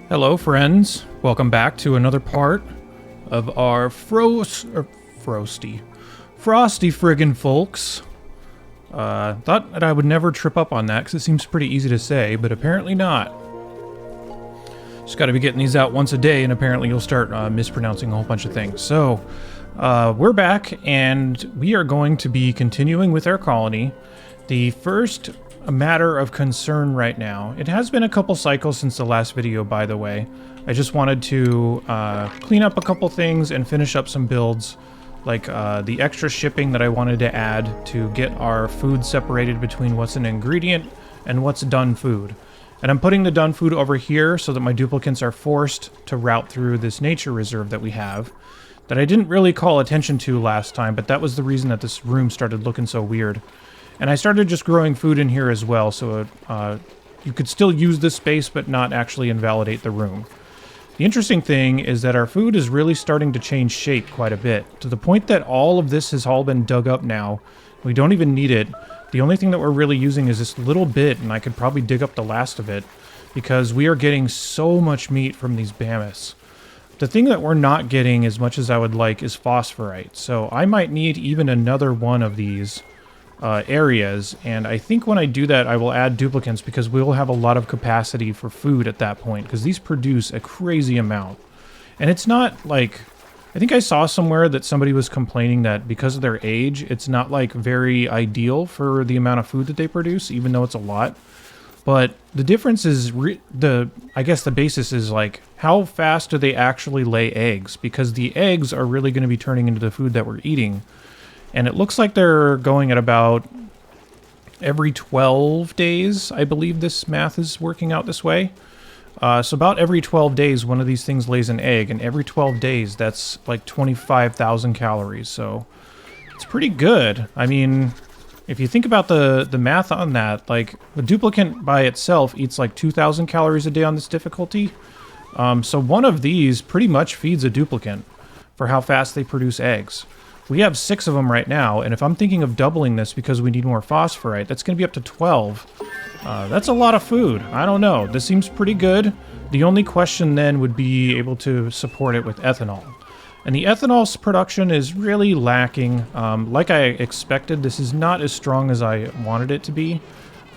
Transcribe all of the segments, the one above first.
Hello, friends. Welcome back to another part of our Frosty friggin' folks. Thought that I would never trip up on that because it seems pretty easy to say, but apparently not. Just got to be getting these out once a day, and apparently you'll start mispronouncing a whole bunch of things. So, we're back, and we are going to be continuing with our colony. The first matter of concern right now, it has been a couple cycles since the last video, by the way. I just wanted to clean up a couple things and finish up some builds, like the extra shipping that I wanted to add to get our food separated between what's an ingredient and what's done food. And I'm putting the done food over here so that my duplicants are forced to route through this nature reserve that we have, that I didn't really call attention to last time, but that was the reason that this room started looking so weird. And I started just growing food in here as well, so you could still use this space but not actually invalidate the room. The interesting thing is that our food is really starting to change shape quite a bit, to the point that all of this has all been dug up now. We don't even need it. The only thing that we're really using is this little bit, and I could probably dig up the last of it, because we are getting so much meat from these mammoths. The thing that we're not getting as much as I would like is phosphorite, so I might need even another one of these areas, and I think when I do that I will add duplicants because we will have a lot of capacity for food at that point, because these produce a crazy amount. And it's not like, I think I saw somewhere that somebody was complaining that because of their age it's not like very ideal for the amount of food that they produce, even though it's a lot. But the difference is, I guess the basis is like, how fast do they actually lay eggs? Because the eggs are really going to be turning into the food that we're eating. And it looks like they're going at about every 12 days. I believe this math is working out this way. So about every 12 days, one of these things lays an egg. And every 12 days, that's like 25,000 calories. So it's pretty good. I mean, if you think about the math on that, like the duplicant by itself eats like 2,000 calories a day on this difficulty. So one of these pretty much feeds a duplicant for how fast they produce eggs. We have 6 of them right now, and if I'm thinking of doubling this because we need more phosphorite, that's going to be up to 12. That's a lot of food. I don't know. This seems pretty good. The only question then would be able to support it with ethanol. And the ethanol production is really lacking. Like I expected, this is not as strong as I wanted it to be.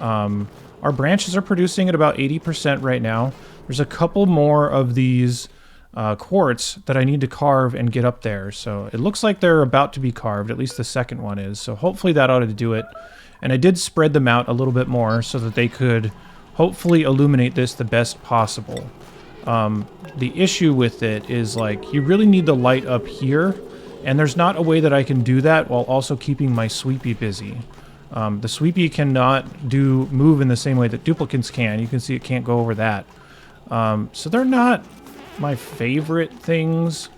Our branches are producing at about 80% right now. There's a couple more of these quartz that I need to carve and get up there. So it looks like they're about to be carved, at least the second one is. So hopefully that ought to do it. And I did spread them out a little bit more so that they could hopefully illuminate this the best possible. The issue with it is, like, you really need the light up here, and there's not a way that I can do that while also keeping my sweepy busy. The sweepy cannot move in the same way that duplicants can. You can see it can't go over that. So they're not my favorite things,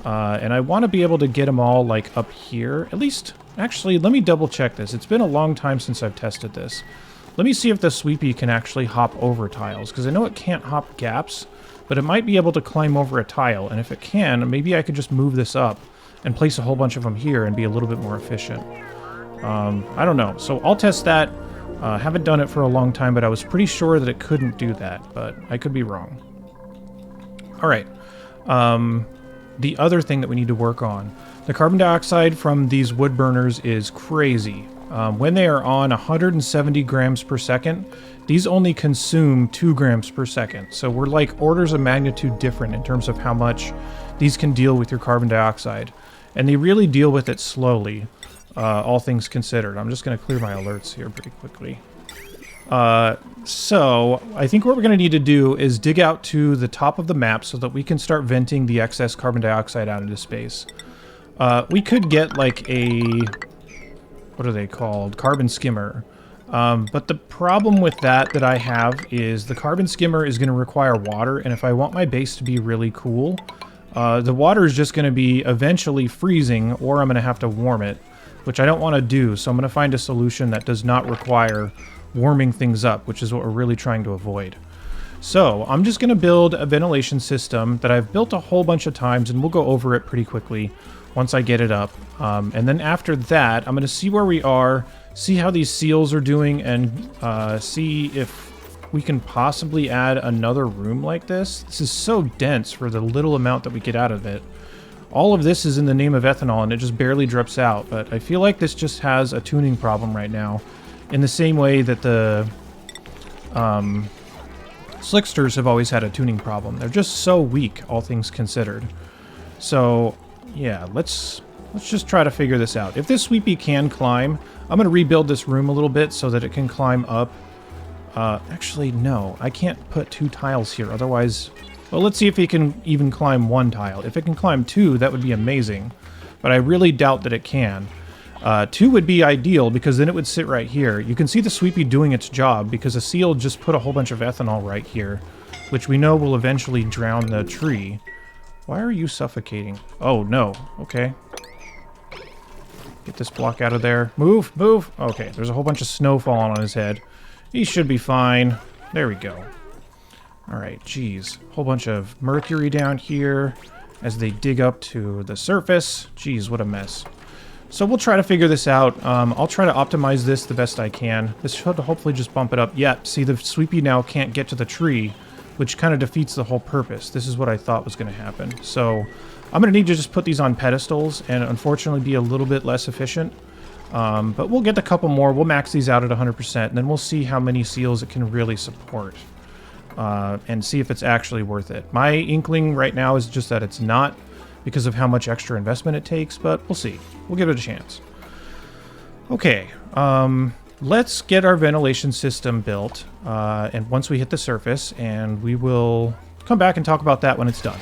and I want to be able to get them all like up here at least. Actually, let me double check this. It's been a long time since I've tested this. Let me see if the sweepy can actually hop over tiles, because I know it can't hop gaps, but it might be able to climb over a tile, and if it can, maybe I could just move this up and place a whole bunch of them here and be a little bit more efficient. I don't know, so I'll test that. Haven't done it for a long time, but I was pretty sure that it couldn't do that, but I could be wrong. Alright, the other thing that we need to work on. The carbon dioxide from these wood burners is crazy. When they are on 170 grams per second, these only consume 2 grams per second. So we're like orders of magnitude different in terms of how much these can deal with your carbon dioxide. And they really deal with it slowly, all things considered. I'm just going to clear my alerts here pretty quickly. So I think what we're going to need to do is dig out to the top of the map so that we can start venting the excess carbon dioxide out into space. We could get like a, what are they called? Carbon skimmer. But the problem with that I have is the carbon skimmer is going to require water, and if I want my base to be really cool, the water is just going to be eventually freezing, or I'm going to have to warm it, which I don't want to do, so I'm going to find a solution that does not require warming things up, which is what we're really trying to avoid. So I'm just going to build a ventilation system that I've built a whole bunch of times, and we'll go over it pretty quickly once I get it up. And then after that, I'm going to see where we are, see how these seals are doing, and see if we can possibly add another room like this. This is so dense for the little amount that we get out of it. All of this is in the name of ethanol, and it just barely drips out. But I feel like this just has a tuning problem right now, in the same way that the Slicksters have always had a tuning problem. They're just so weak, all things considered. So, yeah, let's just try to figure this out. If this Sweepy can climb, I'm going to rebuild this room a little bit so that it can climb up. Actually, no, I can't put 2 tiles here, otherwise... Well, let's see if it can even climb 1 tile. If it can climb 2, that would be amazing. But I really doubt that it can. 2 would be ideal, because then it would sit right here. You can see the Sweepy doing its job, because a seal just put a whole bunch of ethanol right here, which we know will eventually drown the tree. Why are you suffocating? Oh, no. Okay. Get this block out of there. Move, move! Okay, there's a whole bunch of snow falling on his head. He should be fine. There we go. Alright, geez. Whole bunch of mercury down here as they dig up to the surface. Geez, what a mess. So we'll try to figure this out. I'll try to optimize this the best I can. This should hopefully just bump it up. Yep, see, the Sweepy now can't get to the tree, which kind of defeats the whole purpose. This is what I thought was going to happen. So I'm going to need to just put these on pedestals and unfortunately be a little bit less efficient. But we'll get a couple more. We'll max these out at 100%, and then we'll see how many seals it can really support. And see if it's actually worth it. My inkling right now is just that it's not, because of how much extra investment it takes, but we'll see. We'll give it a chance. Okay, let's get our ventilation system built, and once we hit the surface, and we will come back and talk about that when it's done.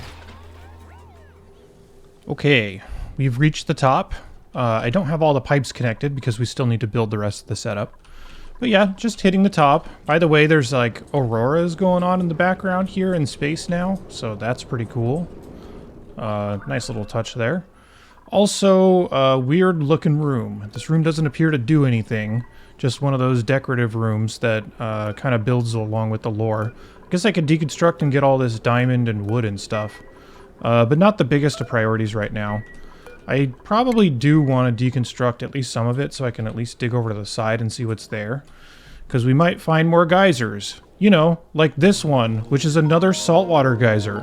Okay, we've reached the top. I don't have all the pipes connected because we still need to build the rest of the setup. But yeah, just hitting the top. By the way, there's like auroras going on in the background here in space now, so that's pretty cool. Nice little touch there. Also, a weird looking room. This room doesn't appear to do anything. Just one of those decorative rooms that kind of builds along with the lore. I guess I could deconstruct and get all this diamond and wood and stuff. But not the biggest of priorities right now. I probably do want to deconstruct at least some of it so I can at least dig over to the side and see what's there. Because we might find more geysers. You know, like this one, which is another saltwater geyser.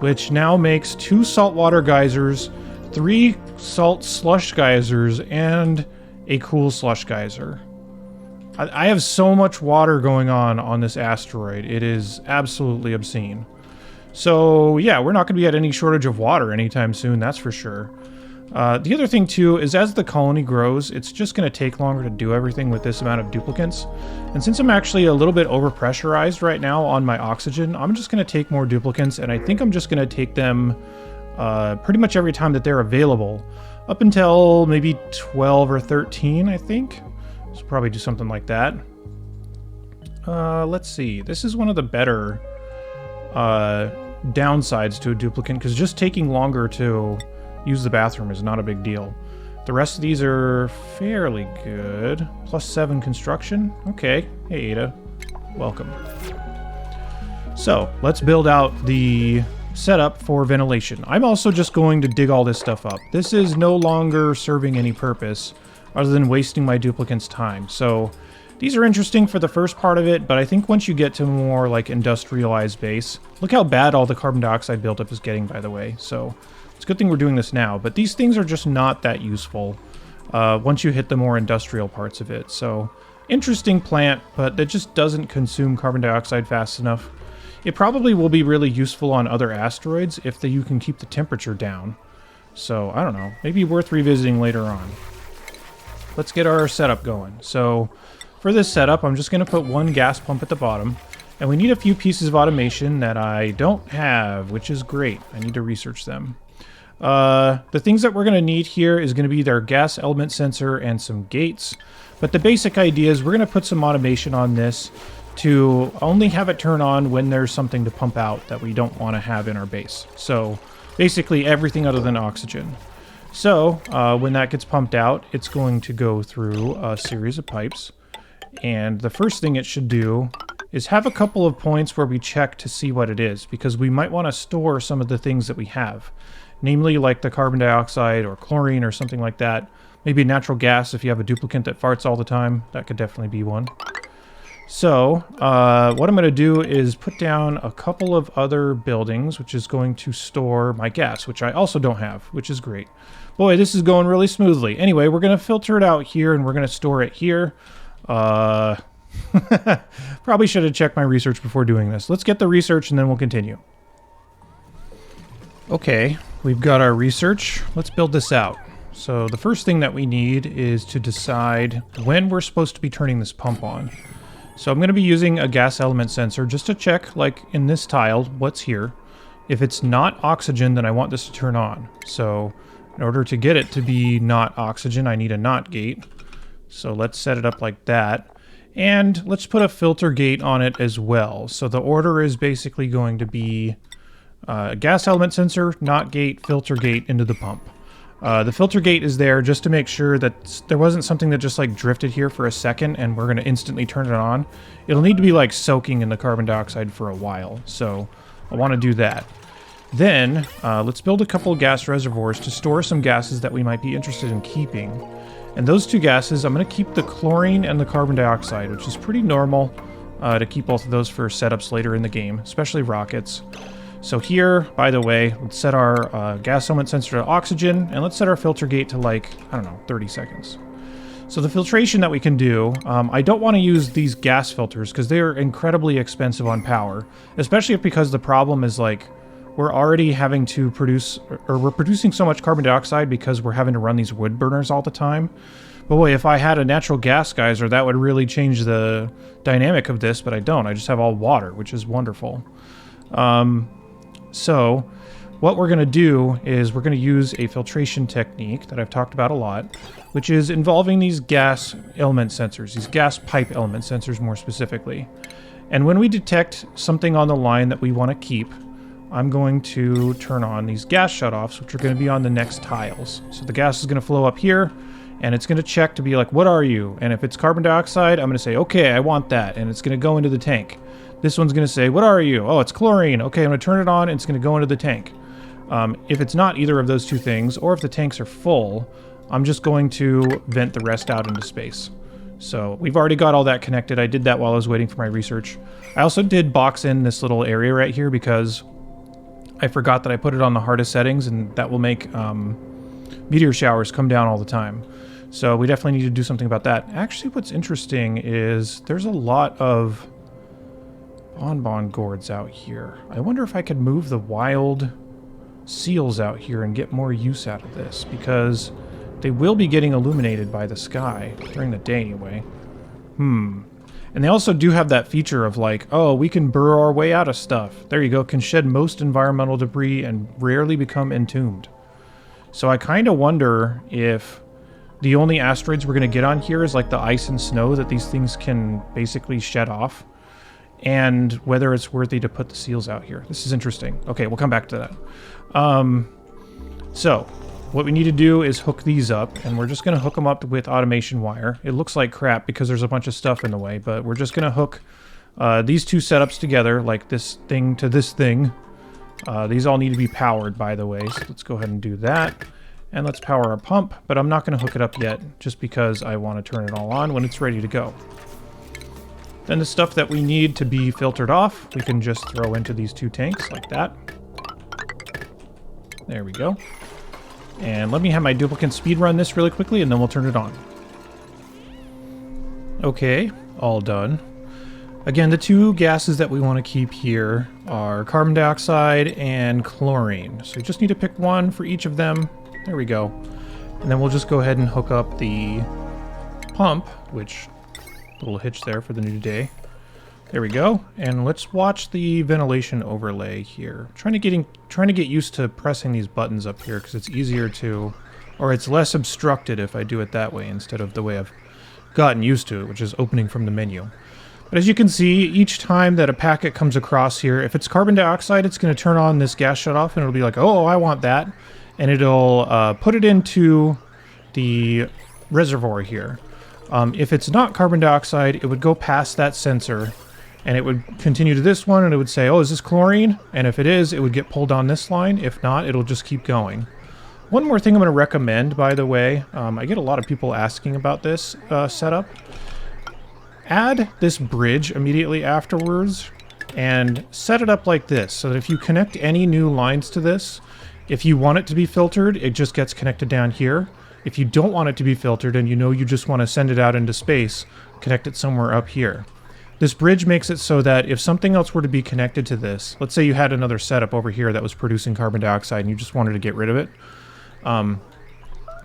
Which now makes 2 saltwater geysers, 3 salt slush geysers, and a cool slush geyser. I have so much water going on this asteroid. It is absolutely obscene. So yeah, we're not going to be at any shortage of water anytime soon, that's for sure. The other thing too is as the colony grows, it's just going to take longer to do everything with this amount of duplicants. And since I'm actually a little bit overpressurized right now on my oxygen, I'm just going to take more duplicants, and I think I'm just going to take them pretty much every time that they're available. Up until maybe 12 or 13, I think. So probably do something like that. Let's see. This is one of the better downsides to a duplicant, because just taking longer to use the bathroom is not a big deal. The rest of these are fairly good. +7 construction. Okay. Hey, Ada. Welcome. So, let's build out the setup for ventilation. I'm also just going to dig all this stuff up. This is no longer serving any purpose other than wasting my duplicants' time. So, these are interesting for the first part of it, but I think once you get to more like industrialized base, look how bad all the carbon dioxide buildup is getting, by the way. So, it's a good thing we're doing this now, but these things are just not that useful once you hit the more industrial parts of it. So, interesting plant, but that just doesn't consume carbon dioxide fast enough. It probably will be really useful on other asteroids if you can keep the temperature down. So, I don't know. Maybe worth revisiting later on. Let's get our setup going. So, for this setup, I'm just going to put 1 gas pump at the bottom. And we need a few pieces of automation that I don't have, which is great. I need to research them. The things that we're going to need here is going to be their gas element sensor and some gates. But the basic idea is we're going to put some automation on this to only have it turn on when there's something to pump out that we don't want to have in our base. So basically everything other than oxygen. So when that gets pumped out, it's going to go through a series of pipes. And the first thing it should do is have a couple of points where we check to see what it is, because we might want to store some of the things that we have. Namely, like the carbon dioxide or chlorine or something like that. Maybe natural gas if you have a duplicant that farts all the time. That could definitely be one. So, what I'm going to do is put down a couple of other buildings, which is going to store my gas, which I also don't have, which is great. Boy, this is going really smoothly. Anyway, we're going to filter it out here, and we're going to store it here. Probably should have checked my research before doing this. Let's get the research, and then we'll continue. Okay, we've got our research. Let's build this out. So the first thing that we need is to decide when we're supposed to be turning this pump on. So I'm going to be using a gas element sensor just to check, like in this tile, what's here. If it's not oxygen, then I want this to turn on. So in order to get it to be not oxygen, I need a NOT gate. So let's set it up like that. And let's put a filter gate on it as well. So the order is basically going to be gas element sensor, NOT gate, filter gate into the pump. The filter gate is there just to make sure that there wasn't something that just like drifted here for a second and we're going to instantly turn it on. It'll need to be like soaking in the carbon dioxide for a while, so I want to do that. Then let's build a couple of gas reservoirs to store some gases that we might be interested in keeping. And those two gases, I'm going to keep the chlorine and the carbon dioxide, which is pretty normal to keep both of those for setups later in the game, especially rockets. So here, by the way, let's set our gas element sensor to oxygen, and let's set our filter gate to like, I don't know, 30 seconds. So the filtration that we can do, I don't want to use these gas filters because they are incredibly expensive on power, especially because the problem is like, we're already having to produce, or we're producing so much carbon dioxide because we're having to run these wood burners all the time. But boy, if I had a natural gas geyser, that would really change the dynamic of this, but I don't. I just have all water, which is wonderful. So what we're going to do is we're going to use a filtration technique that I've talked about a lot, which is involving these gas element sensors, these gas pipe element sensors more specifically. And when we detect something on the line that we want to keep, I'm going to turn on these gas shutoffs, which are going to be on the next tiles. So the gas is going to flow up here, and it's going to check to be like, what are you? And if it's carbon dioxide, I'm going to say, okay, I want that, and it's going to go into the tank. This one's going to say, what are you? Oh, it's chlorine. Okay, I'm going to turn it on, and it's going to go into the tank. If it's not either of those two things, or if the tanks are full, I'm just going to vent the rest out into space. So we've already got all that connected. I did that while I was waiting for my research. I also did box in this little area right here because I forgot that I put it on the hardest settings, and that will make meteor showers come down all the time. So we definitely need to do something about that. Actually, what's interesting is there's a lot of bonbon gourds out here. I wonder if I could move the wild seals out here and get more use out of this, because they will be getting illuminated by the sky during the day anyway. And they also do have that feature of like, oh, we can burrow our way out of stuff. There you go, can shed most environmental debris and rarely become entombed. So I kind of wonder if the only asteroids we're going to get on here is like the ice and snow that these things can basically shed off, and whether it's worthy to put the seals out here. This is interesting. Okay, we'll come back to that. So what we need to do is hook these up, and we're just going to hook them up with automation wire. It looks like crap because there's a bunch of stuff in the way, but we're just going to hook these two setups together, like this thing to this thing. These all need to be powered, by the way, so let's go ahead and do that. And let's power our pump, but I'm not going to hook it up yet, just because I want to turn it all on when it's ready to go. Then the stuff that we need to be filtered off, we can just throw into these two tanks like that. There we go. And let me have my duplicate speed run this really quickly, and then we'll turn it on. Okay, all done. Again, the two gases that we want to keep here are carbon dioxide and chlorine. So you just need to pick one for each of them. There we go. And then we'll just go ahead and hook up the pump, which... little hitch there for the new day. There we go. And let's watch the ventilation overlay here. Trying to get used to pressing these buttons up here because it's easier to, or it's less obstructed if I do it that way instead of the way I've gotten used to it, which is opening from the menu. But as you can see, each time that a packet comes across here, if it's carbon dioxide, it's going to turn on this gas shutoff, and it'll be like, oh, I want that. And it'll put it into the reservoir here. If it's not carbon dioxide, it would go past that sensor, and it would continue to this one, and it would say, oh, is this chlorine? And if it is, it would get pulled on this line. If not, it'll just keep going. One more thing I'm going to recommend, by the way, I get a lot of people asking about this setup. add this bridge immediately afterwards and set it up like this, so that if you connect any new lines to this, if you want it to be filtered, it just gets connected down here. If you don't want it to be filtered and you know you just want to send it out into space, connect it somewhere up here. This bridge makes it so that if something else were to be connected to this, let's say you had another setup over here that was producing carbon dioxide and you just wanted to get rid of it.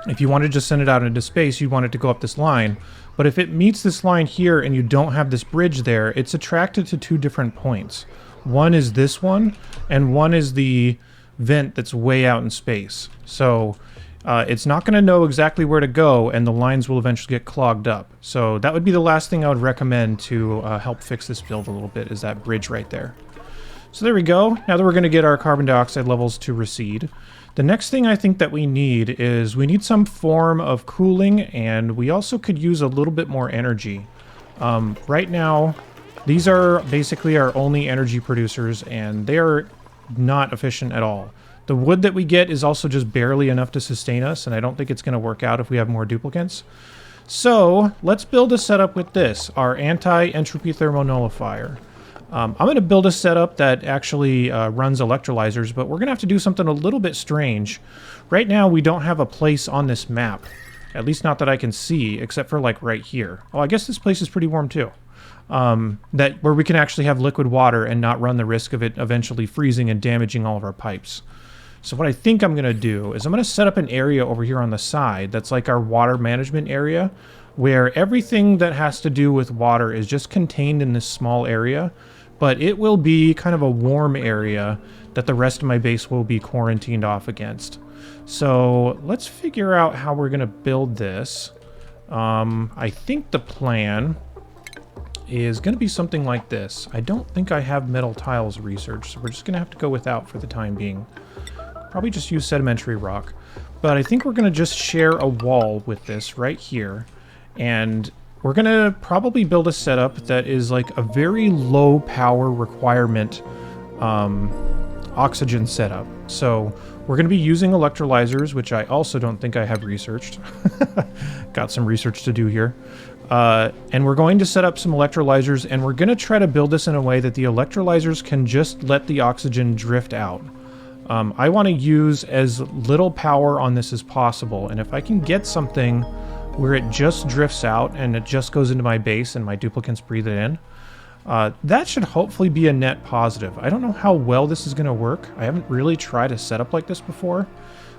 If you wanted to just send it out into space, you'd want it to go up this line. But if it meets this line here and you don't have this bridge there, it's attracted to two different points. One is this one, and one is the vent that's way out in space. So it's not going to know exactly where to go, and the lines will eventually get clogged up. So that would be the last thing I would recommend to help fix this build a little bit, is that bridge right there. So there we go. Now that we're going to get our carbon dioxide levels to recede, the next thing I think that we need is we need some form of cooling, and we also could use a little bit more energy. Right now, these are basically our only energy producers, and they are not efficient at all. The wood that we get is also just barely enough to sustain us, and I don't think it's going to work out if we have more duplicants. So let's build a setup with this, our anti-entropy thermonullifier. I'm going to build a setup that actually runs electrolyzers, but we're going to have to do something a little bit strange. Right now, we don't have a place on this map, at least not that I can see, except for like right here. Oh, I guess this place is pretty warm too. Where we can actually have liquid water and not run the risk of it eventually freezing and damaging all of our pipes. So what I think I'm going to do is I'm going to set up an area over here on the side that's like our water management area, where everything that has to do with water is just contained in this small area, but it will be kind of a warm area that the rest of my base will be quarantined off against. So let's figure out how we're going to build this. I think the plan is going to be something like this. I don't think I have metal tiles researched, so we're just going to have to go without for the time being. Probably just use sedimentary rock. But I think we're going to just share a wall with this right here. And we're going to probably build a setup that is like a very low power requirement oxygen setup. So we're going to be using electrolyzers, which I also don't think I have researched. Got some research to do here. And we're going to set up some electrolyzers, and we're going to try to build this in a way that the electrolyzers can just let the oxygen drift out. I want to use as little power on this as possible, and if I can get something where it just drifts out and it just goes into my base and my duplicants breathe it in, that should hopefully be a net positive. I don't know how well this is going to work. I haven't really tried a setup like this before,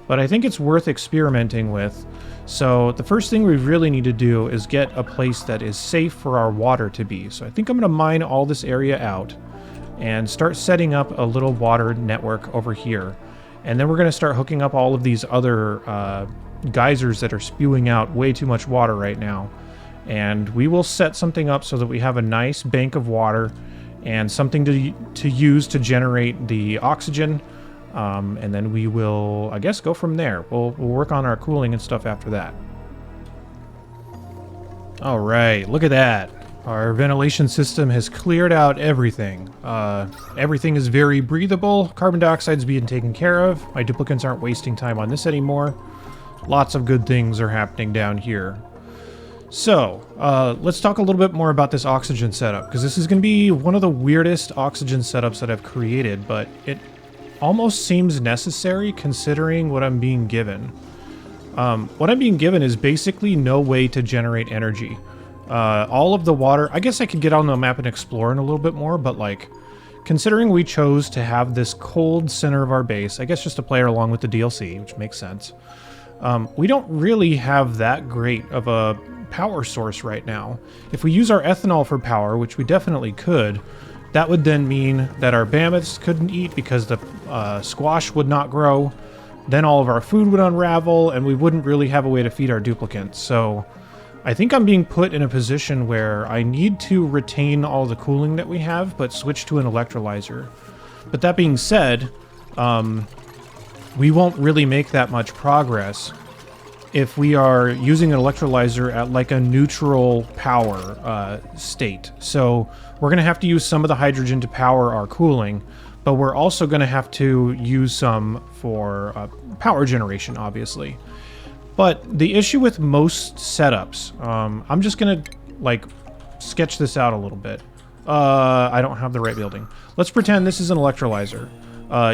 but I think it's worth experimenting with. So the first thing we really need to do is get a place that is safe for our water to be. So I think I'm going to mine all this area out and start setting up a little water network over here. And then we're going to start hooking up all of these other geysers that are spewing out way too much water right now. And we will set something up so that we have a nice bank of water and something to use to generate the oxygen. And then we will, I guess, go from there. We'll work on our cooling and stuff after that. All right, look at that. Our ventilation system has cleared out everything. Everything is very breathable. Carbon dioxide's being taken care of. My duplicants aren't wasting time on this anymore. Lots of good things are happening down here. So, let's talk a little bit more about this oxygen setup, because this is going to be one of the weirdest oxygen setups that I've created, but it almost seems necessary considering what I'm being given. What I'm being given is basically no way to generate energy. All of the water, I guess I could get on the map and explore in a little bit more, but like, considering we chose to have this cold center of our base, I guess just to play along with the DLC, which makes sense, we don't really have that great of a power source right now. If we use our ethanol for power, which we definitely could, that would then mean that our mammoths couldn't eat because the squash would not grow. Then all of our food would unravel, and we wouldn't really have a way to feed our duplicants. So I think I'm being put in a position where I need to retain all the cooling that we have, but switch to an electrolyzer. But that being said, we won't really make that much progress if we are using an electrolyzer at like a neutral power state. So we're going to have to use some of the hydrogen to power our cooling, but we're also going to have to use some for power generation, obviously. But the issue with most setups, I'm just going to like sketch this out a little bit. I don't have the right building. Let's pretend this is an electrolyzer.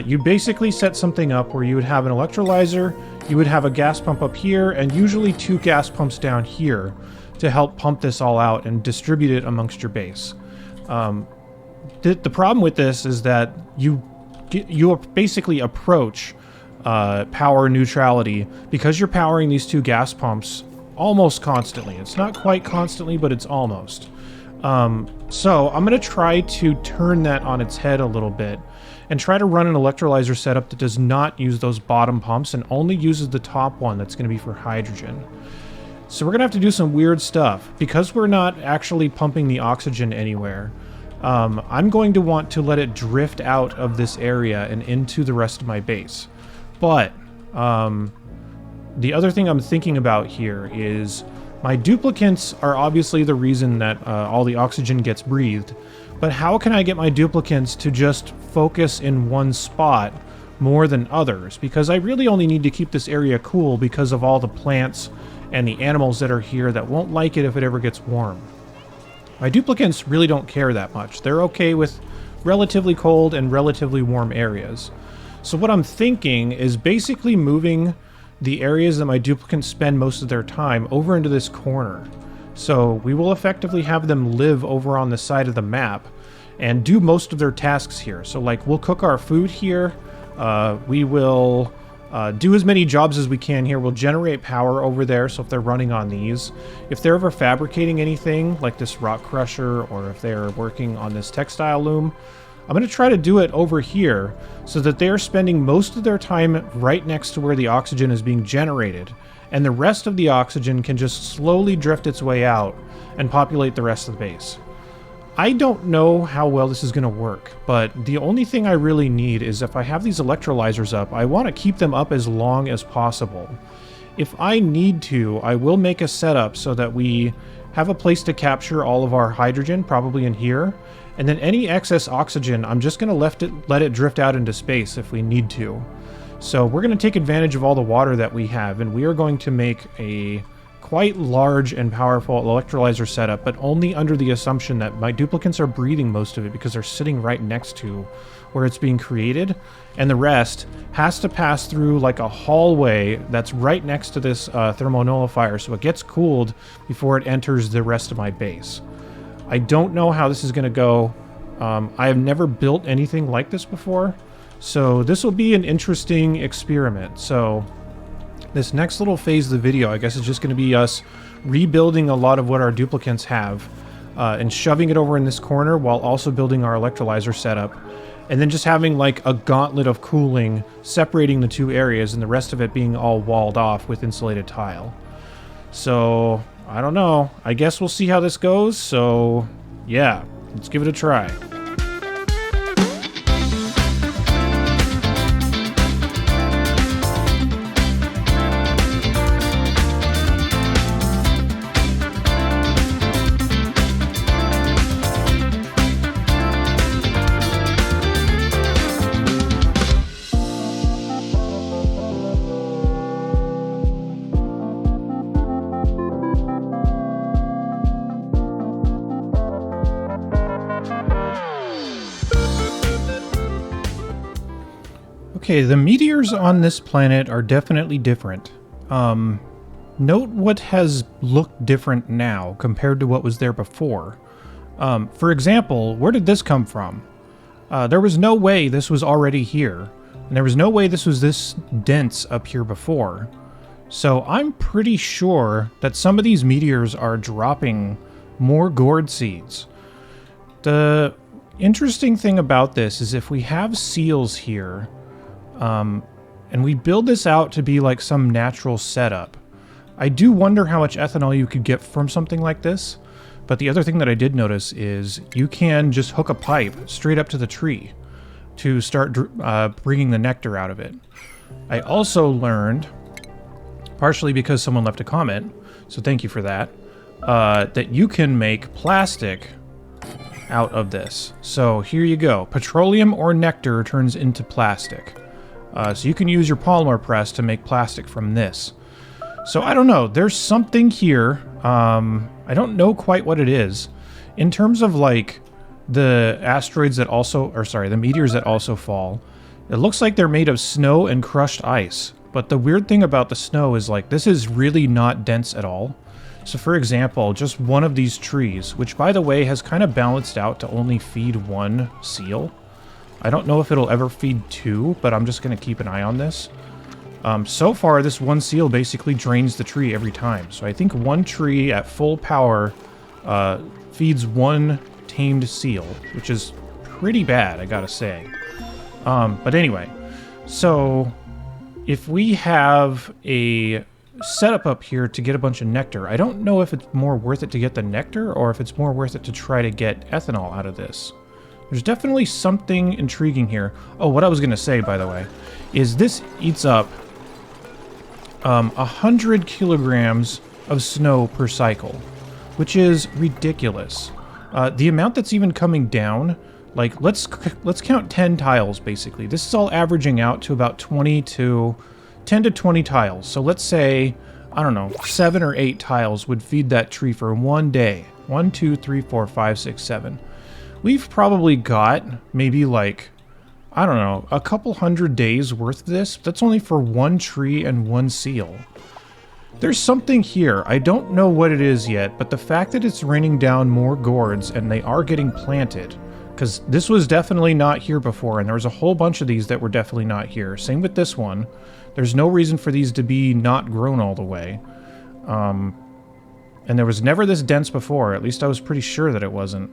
You basically set something up where you would have an electrolyzer, you would have a gas pump up here, and usually 2 gas pumps down here to help pump this all out and distribute it amongst your base. The problem with this is that you basically approach power neutrality because you're powering these 2 gas pumps almost constantly. It's not quite constantly, but it's almost. So I'm going to try to turn that on its head a little bit and try to run an electrolyzer setup that does not use those bottom pumps and only uses the top one that's going to be for hydrogen. So we're going to have to do some weird stuff. Because we're not actually pumping the oxygen anywhere, I'm going to want to let it drift out of this area and into the rest of my base. But the other thing I'm thinking about here is my duplicants are obviously the reason that all the oxygen gets breathed. But how can I get my duplicants to just focus in one spot more than others? Because I really only need to keep this area cool because of all the plants and the animals that are here that won't like it if it ever gets warm. My duplicants really don't care that much. They're okay with relatively cold and relatively warm areas. So what I'm thinking is basically moving the areas that my duplicants spend most of their time over into this corner. So we will effectively have them live over on the side of the map and do most of their tasks here. So like we'll cook our food here, we will do as many jobs as we can here. We'll generate power over there, so if they're running on these. If they're ever fabricating anything, like this rock crusher, or if they're working on this textile loom, I'm going to try to do it over here so that they're spending most of their time right next to where the oxygen is being generated, and the rest of the oxygen can just slowly drift its way out and populate the rest of the base. I don't know how well this is going to work, but the only thing I really need is if I have these electrolyzers up, I want to keep them up as long as possible. If I need to, I will make a setup so that we have a place to capture all of our hydrogen, probably in here, and then any excess oxygen, I'm just going to let it drift out into space if we need to. So we're going to take advantage of all the water that we have, and we are going to make a quite large and powerful electrolyzer setup, but only under the assumption that my duplicants are breathing most of it because they're sitting right next to where it's being created, and the rest has to pass through like a hallway that's right next to this thermonullifier, so it gets cooled before it enters the rest of my base. I don't know how this is going to go. I have never built anything like this before, so this will be an interesting experiment. So this next little phase of the video, I guess, is just going to be us rebuilding a lot of what our duplicants have and shoving it over in this corner while also building our electrolyzer setup. And then just having like a gauntlet of cooling separating the 2 areas and the rest of it being all walled off with insulated tile. So, I don't know. I guess we'll see how this goes. So, yeah, let's give it a try. Okay, the meteors on this planet are definitely different. Note what has looked different now compared to what was there before. For example, where did this come from? There was no way this was already here, and there was no way this was this dense up here before. So I'm pretty sure that some of these meteors are dropping more gourd seeds. The interesting thing about this is if we have seals here, and we build this out to be like some natural setup, I do wonder how much ethanol you could get from something like this. But the other thing that I did notice is you can just hook a pipe straight up to the tree to start bringing the nectar out of it. I also learned, partially because someone left a comment, so thank you for that, that you can make plastic out of this. So here you go. Petroleum or nectar turns into plastic. So you can use your polymer press to make plastic from this. So I don't know. There's something here. I don't know quite what it is. In terms of like the asteroids that also, or sorry, the meteors that also fall, it looks like they're made of snow and crushed ice. But the weird thing about the snow is like this is really not dense at all. So for example, just one of these trees, which by the way has kind of balanced out to only feed one seal. I don't know if it'll ever feed two, but I'm just going to keep an eye on this. So far, this one seal basically drains the tree every time. So I think one tree at full power feeds one tamed seal, which is pretty bad, I gotta say. But anyway, so if we have a setup up here to get a bunch of nectar, I don't know if it's more worth it to get the nectar or if it's more worth it to try to get ethanol out of this. There's definitely something intriguing here. Oh, what I was gonna say, by the way, is this eats up 100 kilograms of snow per cycle, which is ridiculous. The amount that's even coming down, like let's count 10 tiles basically. This is all averaging out to about 10 to 20 tiles. So let's say, I don't know, 7 or 8 tiles would feed that tree for one day. 1, 2, 3, 4, 5, 6, 7. We've probably got maybe like, I don't know, a couple hundred days worth of this. That's only for one tree and one seal. There's something here. I don't know what it is yet, but the fact that it's raining down more gourds and they are getting planted, because this was definitely not here before, and there was a whole bunch of these that were definitely not here. Same with this one. There's no reason for these to be not grown all the way. And there was never this dense before. At least I was pretty sure that it wasn't.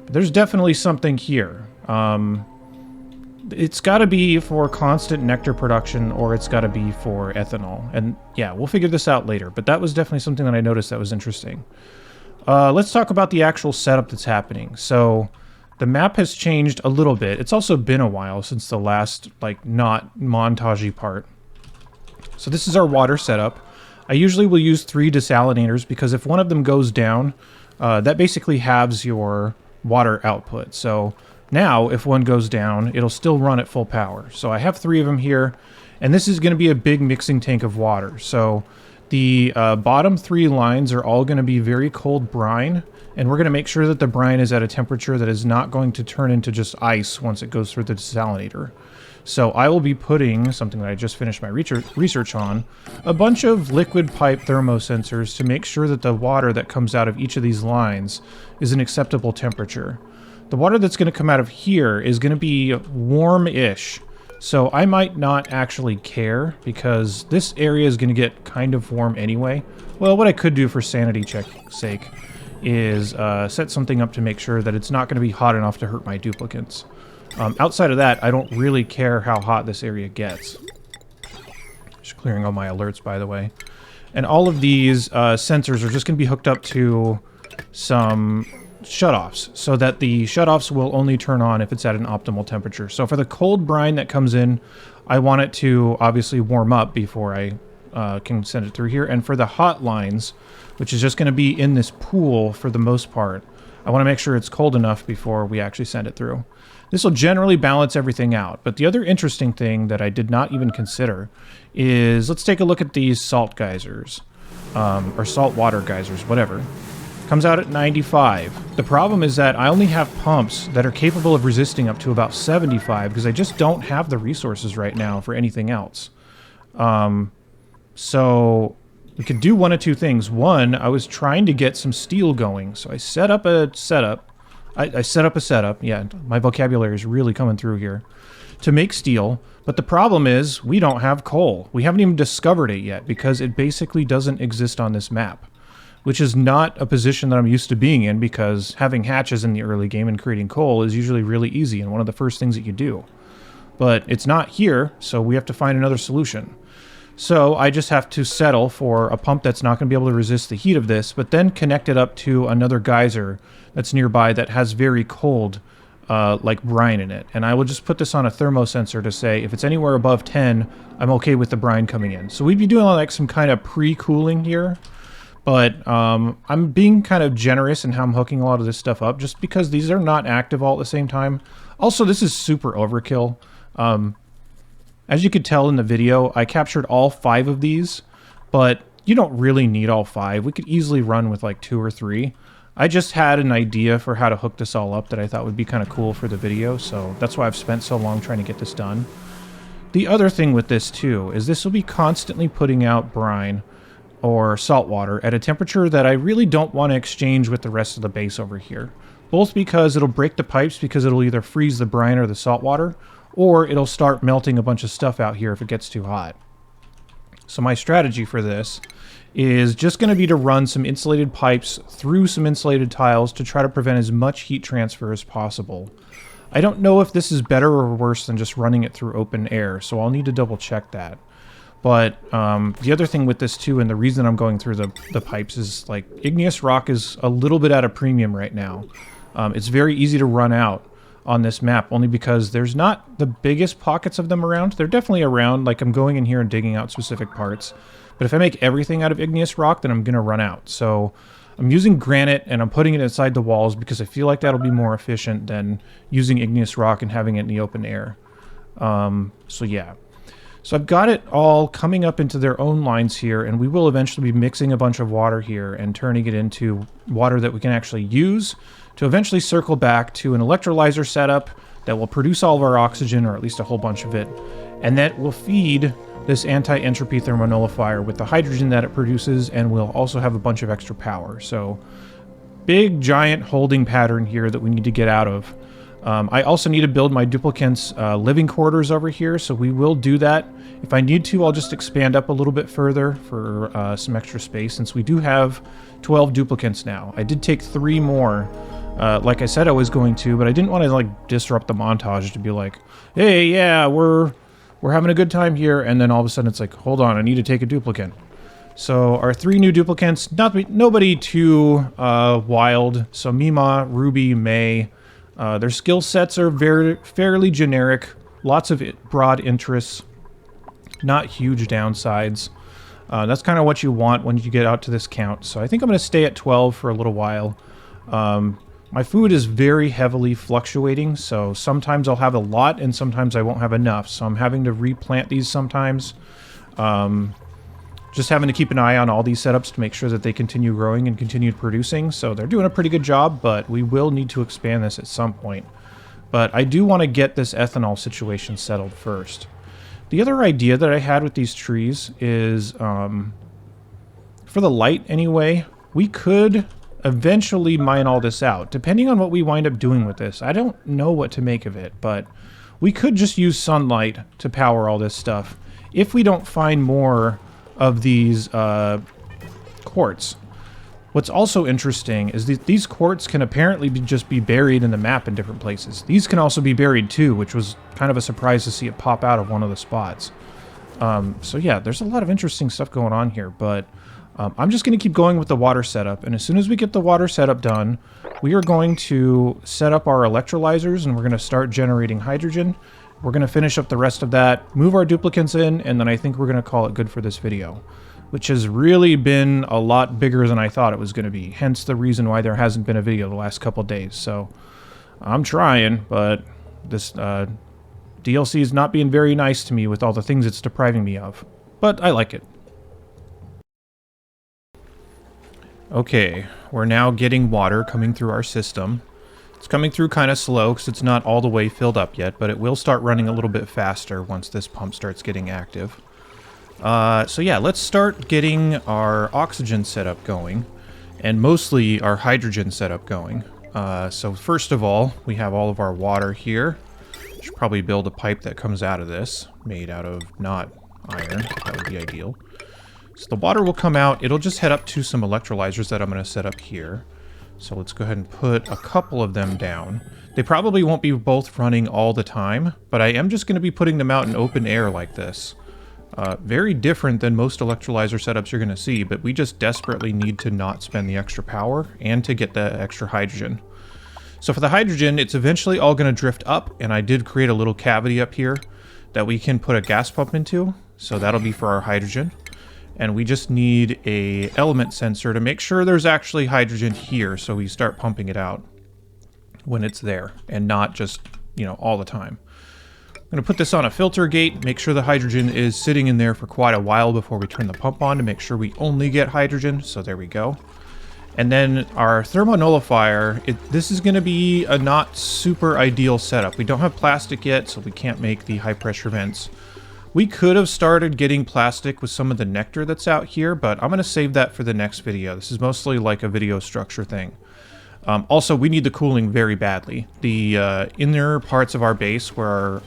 But there's definitely something here. It's got to be for constant nectar production, or it's got to be for ethanol. And yeah, we'll figure this out later. But that was definitely something that I noticed that was interesting. Let's talk about the actual setup that's happening. So the map has changed a little bit. It's also been a while since the last, like, not montagey part. So this is our water setup. I usually will use 3 desalinators because if one of them goes down, that basically halves your water output. So now, if one goes down, it'll still run at full power. So I have 3 of them here, and this is going to be a big mixing tank of water. So the bottom 3 lines are all going to be very cold brine, and we're going to make sure that the brine is at a temperature that is not going to turn into just ice once it goes through the desalinator. So I will be putting, something that I just finished my research on, a bunch of liquid pipe thermosensors to make sure that the water that comes out of each of these lines is an acceptable temperature. The water that's going to come out of here is going to be warm-ish, so I might not actually care because this area is going to get kind of warm anyway. Well, what I could do for sanity check's sake is set something up to make sure that it's not going to be hot enough to hurt my duplicates. Outside of that, I don't really care how hot this area gets. Just clearing all my alerts, by the way. And all of these sensors are just going to be hooked up to some shutoffs, so that the shutoffs will only turn on if it's at an optimal temperature. So for the cold brine that comes in, I want it to obviously warm up before I can send it through here. And for the hot lines, which is just going to be in this pool for the most part, I want to make sure it's cold enough before we actually send it through. This will generally balance everything out. But the other interesting thing that I did not even consider is, let's take a look at these salt geysers, or salt water geysers, whatever. Comes out at 95. The problem is that I only have pumps that are capable of resisting up to about 75 because I just don't have the resources right now for anything else. So we could do one of two things. One, I was trying to get some steel going, so I set up a setup. I set up a setup. Yeah, my vocabulary is really coming through here. To make steel, but the problem is we don't have coal. We haven't even discovered it yet because it basically doesn't exist on this map, which is not a position that I'm used to being in because having hatches in the early game and creating coal is usually really easy and one of the first things that you do. But it's not here, so we have to find another solution. So I just have to settle for a pump that's not going to be able to resist the heat of this, but then connect it up to another geyser that's nearby that has very cold, like brine in it. And I will just put this on a thermosensor to say if it's anywhere above 10, I'm okay with the brine coming in. So we'd be doing like some kind of pre-cooling here. But I'm being kind of generous in how I'm hooking a lot of this stuff up, just because these are not active all at the same time. Also, this is super overkill. As you could tell in the video, I captured all 5 of these, but you don't really need all 5. We could easily run with like 2 or 3. I just had an idea for how to hook this all up that I thought would be kind of cool for the video, so that's why I've spent so long trying to get this done. The other thing with this too is this will be constantly putting out brine or salt water at a temperature that I really don't want to exchange with the rest of the base over here. Both because it'll break the pipes because it'll either freeze the brine or the salt water, or it'll start melting a bunch of stuff out here if it gets too hot. So my strategy for this is just going to be to run some insulated pipes through some insulated tiles to try to prevent as much heat transfer as possible. I don't know if this is better or worse than just running it through open air, so I'll need to double check that. But the other thing with this too, and the reason I'm going through the pipes is, like, igneous rock is a little bit at a premium right now. It's very easy to run out on this map, only because there's not the biggest pockets of them around. They're definitely around, like I'm going in here and digging out specific parts. But if I make everything out of igneous rock, then I'm going to run out. So I'm using granite and I'm putting it inside the walls because I feel like that'll be more efficient than using igneous rock and having it in the open air. So yeah. So I've got it all coming up into their own lines here, and we will eventually be mixing a bunch of water here and turning it into water that we can actually use to eventually circle back to an electrolyzer setup that will produce all of our oxygen, or at least a whole bunch of it, and that will feed this anti-entropy thermonullifier with the hydrogen that it produces, and we'll also have a bunch of extra power. So big giant holding pattern here that we need to get out of. I also need to build my duplicants living quarters over here, so we will do that. If I need to, I'll just expand up a little bit further for some extra space, since we do have 12 duplicants now. I did take 3 more, like I said I was going to, but I didn't want to, like, disrupt the montage to be like, hey, yeah, we're having a good time here, and then all of a sudden it's like, hold on, I need to take a duplicant. So our 3 new duplicants, nobody too wild. So Mima, Ruby, May. Their skill sets are fairly generic. Lots of broad interests. Not huge downsides. That's kind of what you want when you get out to this count. So I think I'm going to stay at 12 for a little while. My food is very heavily fluctuating, so sometimes I'll have a lot and sometimes I won't have enough. So I'm having to replant these sometimes. Just having to keep an eye on all these setups to make sure that they continue growing and continue producing. So they're doing a pretty good job, but we will need to expand this at some point. But I do want to get this ethanol situation settled first. The other idea that I had with these trees is, for the light anyway, we could eventually mine all this out, depending on what we wind up doing with this. I don't know what to make of it, but we could just use sunlight to power all this stuff if we don't find more of these quartz. What's also interesting is these quartz can apparently just be buried in the map in different places. These can also be buried too, which was kind of a surprise to see it pop out of one of the spots. So yeah, there's a lot of interesting stuff going on here, but I'm just going to keep going with the water setup, and as soon as we get the water setup done, we are going to set up our electrolyzers, and we're going to start generating hydrogen. We're going to finish up the rest of that, move our duplicants in, and then I think we're going to call it good for this video, which has really been a lot bigger than I thought it was going to be, hence the reason why there hasn't been a video the last couple days. So I'm trying, but this DLC is not being very nice to me with all the things it's depriving me of, but I like it. Okay, we're now getting water coming through our system. It's coming through kind of slow because it's not all the way filled up yet, but it will start running a little bit faster once this pump starts getting active. So yeah, let's start getting our oxygen setup going, and mostly our hydrogen setup going. So first of all, we have all of our water here. Should probably build a pipe that comes out of this, made out of not iron. That would be ideal. So the water will come out. It'll just head up to some electrolyzers that I'm going to set up here. So let's go ahead and put a couple of them down. They probably won't be both running all the time, but I am just going to be putting them out in open air like this. Very different than most electrolyzer setups you're going to see, but we just desperately need to not spend the extra power and to get the extra hydrogen. So for the hydrogen, it's eventually all going to drift up, and I did create a little cavity up here that we can put a gas pump into. So that'll be for our hydrogen. And we just need a element sensor to make sure there's actually hydrogen here, so we start pumping it out when it's there and not just, you know, all the time. I'm going to put this on a filter gate, make sure the hydrogen is sitting in there for quite a while before we turn the pump on to make sure we only get hydrogen. So there we go. And then our thermonullifier, this is going to be a not super ideal setup. We don't have plastic yet, so we can't make the high pressure vents. We could have started getting plastic with some of the nectar that's out here, but I'm going to save that for the next video. This is mostly like a video structure thing. Also, we need the cooling very badly. The inner parts of our base where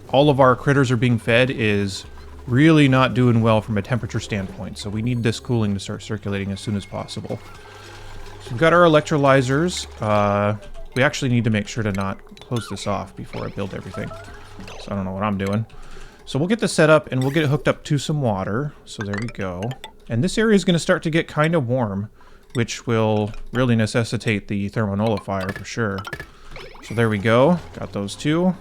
all of our critters are being fed is really not doing well from a temperature standpoint, so we need this cooling to start circulating as soon as possible. So we've got our electrolyzers. We actually need to make sure to not close this off before I build everything. So I don't know what I'm doing. So we'll get this set up and we'll get it hooked up to some water. So there we go. And this area is going to start to get kind of warm, which will really necessitate the thermonullifier for sure. So there we go. Got those two.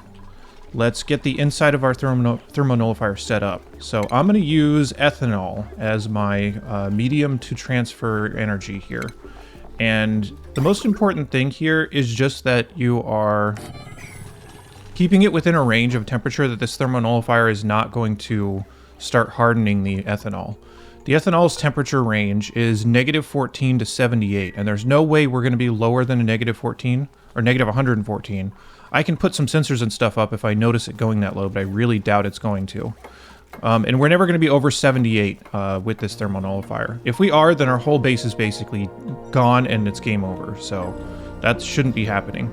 Let's get the inside of our thermonullifier set up. So I'm going to use ethanol as my medium to transfer energy here. And the most important thing here is just that you are keeping it within a range of temperature that this thermonullifier is not going to start hardening the ethanol. The ethanol's temperature range is -14 to 78, and there's no way we're going to be lower than a -14 or -114. I can put some sensors and stuff up if I notice it going that low, but I really doubt it's going to. And we're never going to be over 78 with this thermonullifier. If we are, then our whole base is basically gone and it's game over, so that shouldn't be happening.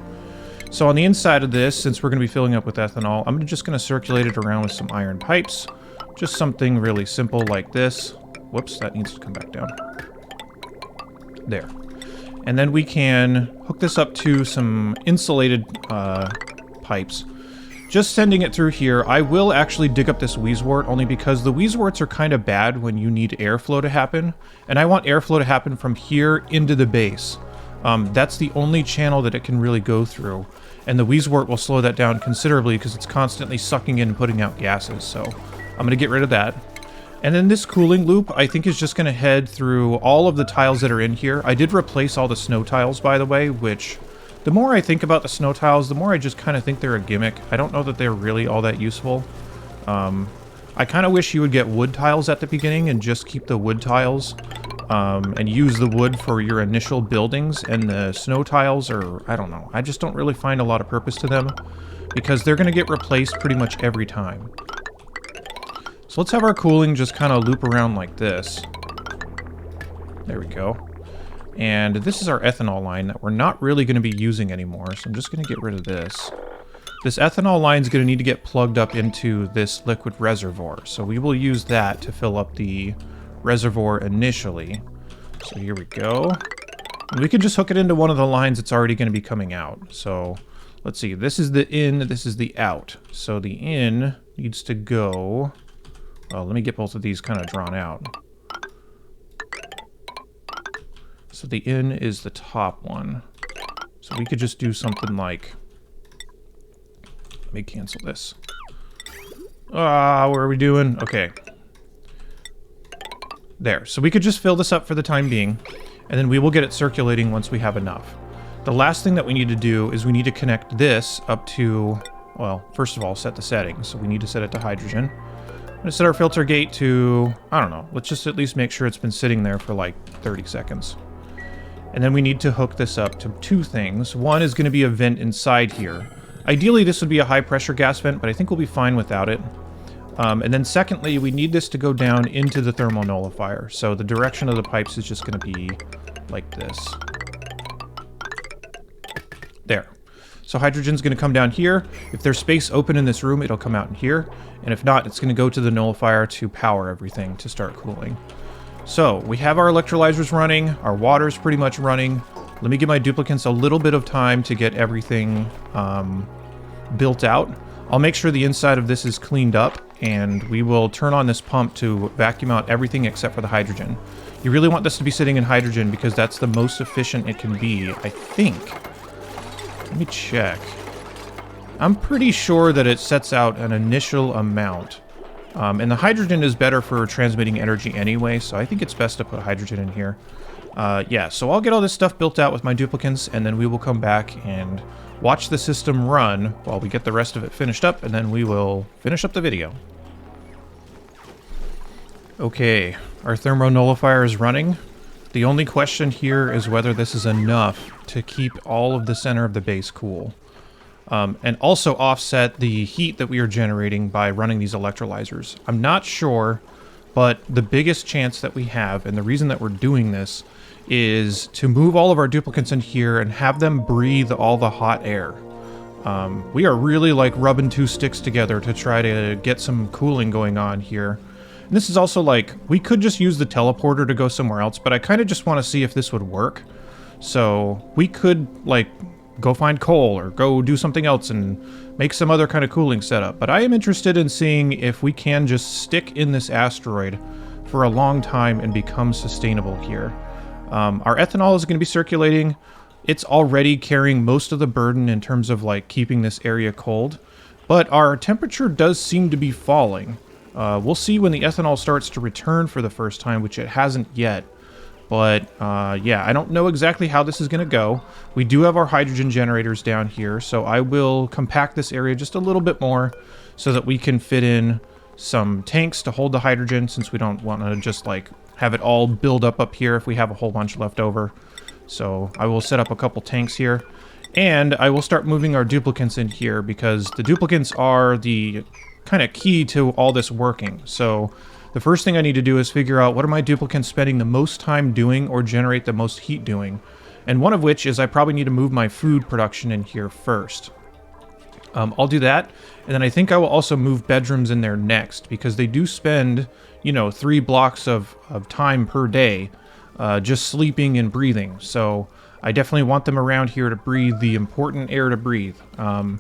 So on the inside of this, since we're going to be filling up with ethanol, I'm just going to circulate it around with some iron pipes. Just something really simple like this. Whoops, that needs to come back down. There. And then we can hook this up to some insulated pipes. Just sending it through here. I will actually dig up this wheezewort only because the wheezeworts are kind of bad when you need airflow to happen. And I want airflow to happen from here into the base. That's the only channel that it can really go through. And the wheezewort will slow that down considerably because it's constantly sucking in and putting out gases. So I'm going to get rid of that. And then this cooling loop, I think, is just going to head through all of the tiles that are in here. I did replace all the snow tiles, by the way, which the more I think about the snow tiles, the more I just kind of think they're a gimmick. I don't know that they're really all that useful. I kind of wish you would get wood tiles at the beginning and just keep the wood tiles and use the wood for your initial buildings, and the snow tiles are, I don't know, I just don't really find a lot of purpose to them because they're going to get replaced pretty much every time. So let's have our cooling just kind of loop around like this. There we go. And this is our ethanol line that we're not really going to be using anymore, so I'm just going to get rid of this. This ethanol line is going to need to get plugged up into this liquid reservoir, so we will use that to fill up the reservoir initially. So here we go. And we can just hook it into one of the lines that's already going to be coming out. So let's see, this is the in, this is the out. So the in needs to go... Well, let me get both of these kind of drawn out. So the in is the top one. So we could just do something like... Let me cancel this. What are we doing? Okay. There. So we could just fill this up for the time being, and then we will get it circulating once we have enough. The last thing that we need to do is we need to connect this up to... Well, first of all, set the settings. So we need to set it to hydrogen. I'm going to set our filter gate to, I don't know, let's just at least make sure it's been sitting there for like 30 seconds. And then we need to hook this up to two things. One is going to be a vent inside here. Ideally, this would be a high pressure gas vent, but I think we'll be fine without it. And then secondly, we need this to go down into the thermonullifier. So the direction of the pipes is just going to be like this. There. So hydrogen's going to come down here. If there's space open in this room, it'll come out in here. And if not, it's going to go to the nullifier to power everything to start cooling. So we have our electrolyzers running. Our water's pretty much running. Let me give my duplicants a little bit of time to get everything built out. I'll make sure the inside of this is cleaned up, and we will turn on this pump to vacuum out everything except for the hydrogen. You really want this to be sitting in hydrogen because that's the most efficient it can be, I think. Let me check. I'm pretty sure that it sets out an initial amount. And the hydrogen is better for transmitting energy anyway, so I think it's best to put hydrogen in here. Yeah, so I'll get all this stuff built out with my duplicants, and then we will come back and watch the system run while we get the rest of it finished up, and then we will finish up the video. Okay, our thermonullifier is running. The only question here is whether this is enough to keep all of the center of the base cool. And also offset the heat that we are generating by running these electrolyzers. I'm not sure, but the biggest chance that we have, and the reason that we're doing this, is to move all of our duplicates in here and have them breathe all the hot air. We are really like rubbing two sticks together to try to get some cooling going on here. And this is also like, we could just use the teleporter to go somewhere else, but I kind of just want to see if this would work. So we could like go find coal or go do something else and make some other kind of cooling setup. But I am interested in seeing if we can just stick in this asteroid for a long time and become sustainable here. Our ethanol is going to be circulating. It's already carrying most of the burden in terms of like keeping this area cold, but our temperature does seem to be falling. We'll see when the ethanol starts to return for the first time, which it hasn't yet. But yeah, I don't know exactly how this is going to go. We do have our hydrogen generators down here, so I will compact this area just a little bit more so that we can fit in some tanks to hold the hydrogen, since we don't want to just like have it all build up here if we have a whole bunch left over. So I will set up a couple tanks here, and I will start moving our duplicants in here because the duplicants are the kind of key to all this working. So the first thing I need to do is figure out what are my duplicants spending the most time doing or generate the most heat doing. And one of which is I probably need to move my food production in here first. I'll do that, and then I think I will also move bedrooms in there next, because they do spend, you know, 3 blocks of time per day just sleeping and breathing. So I definitely want them around here to breathe the important air to breathe. And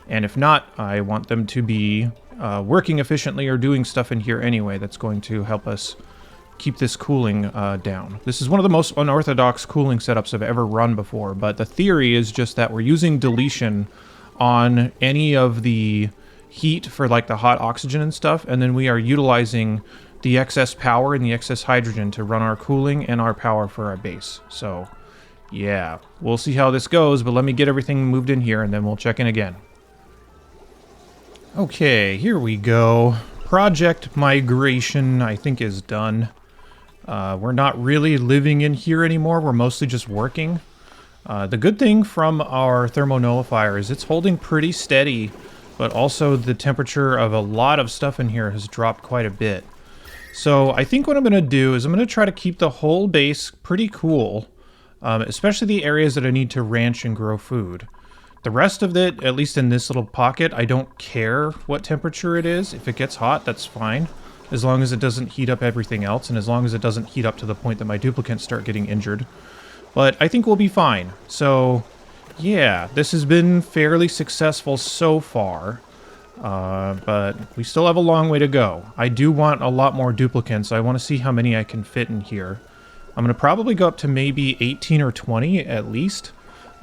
if not, I want them to be working efficiently or doing stuff in here anyway that's going to help us keep this cooling down. This is one of the most unorthodox cooling setups I've ever run before, but the theory is just that we're using deletion on any of the heat for like the hot oxygen and stuff, and then we are utilizing the excess power and the excess hydrogen to run our cooling and our power for our base. So yeah, we'll see how this goes, but let me get everything moved in here and then we'll check in again. Okay, here we go. Project migration, I think, is done. We're not really living in here anymore. We're mostly just working. The good thing from our thermonullifier is it's holding pretty steady, but also the temperature of a lot of stuff in here has dropped quite a bit. So I think what I'm going to do is I'm going to try to keep the whole base pretty cool, especially the areas that I need to ranch and grow food. The rest of it, at least in this little pocket, I don't care what temperature it is. If it gets hot, that's fine, as long as it doesn't heat up everything else, and as long as it doesn't heat up to the point that my duplicates start getting injured. But I think we'll be fine. So yeah, this has been fairly successful so far, but we still have a long way to go. I do want a lot more duplicates. I want to see how many I can fit in here. I'm going to probably go up to maybe 18 or 20 at least,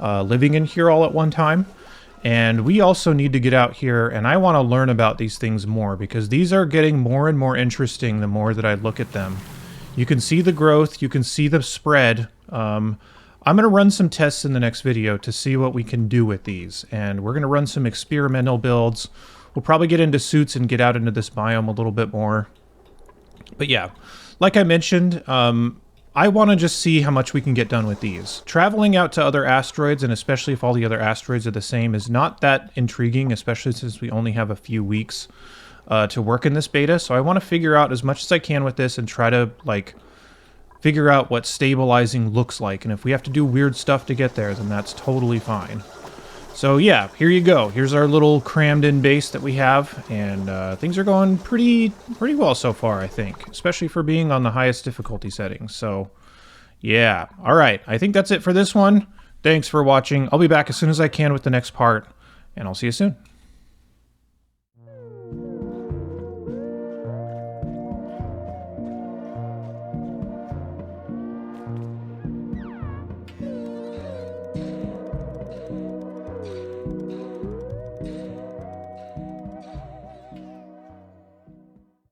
living in here all at one time. And we also need to get out here, and I want to learn about these things more, because these are getting more and more interesting the more that I look at them. You can see the growth, you can see the spread. I'm going to run some tests in the next video to see what we can do with these, and we're going to run some experimental builds. We'll probably get into suits and get out into this biome a little bit more. But yeah, like I mentioned, I want to just see how much we can get done with these. Traveling out to other asteroids, and especially if all the other asteroids are the same, is not that intriguing, especially since we only have a few weeks to work in this beta. So I want to figure out as much as I can with this and try to, like, figure out what stabilizing looks like. And if we have to do weird stuff to get there, then that's totally fine. So yeah, here you go. Here's our little crammed-in base that we have, and things are going pretty well so far, I think, especially for being on the highest difficulty settings. So yeah, all right. I think that's it for this one. Thanks for watching. I'll be back as soon as I can with the next part, and I'll see you soon.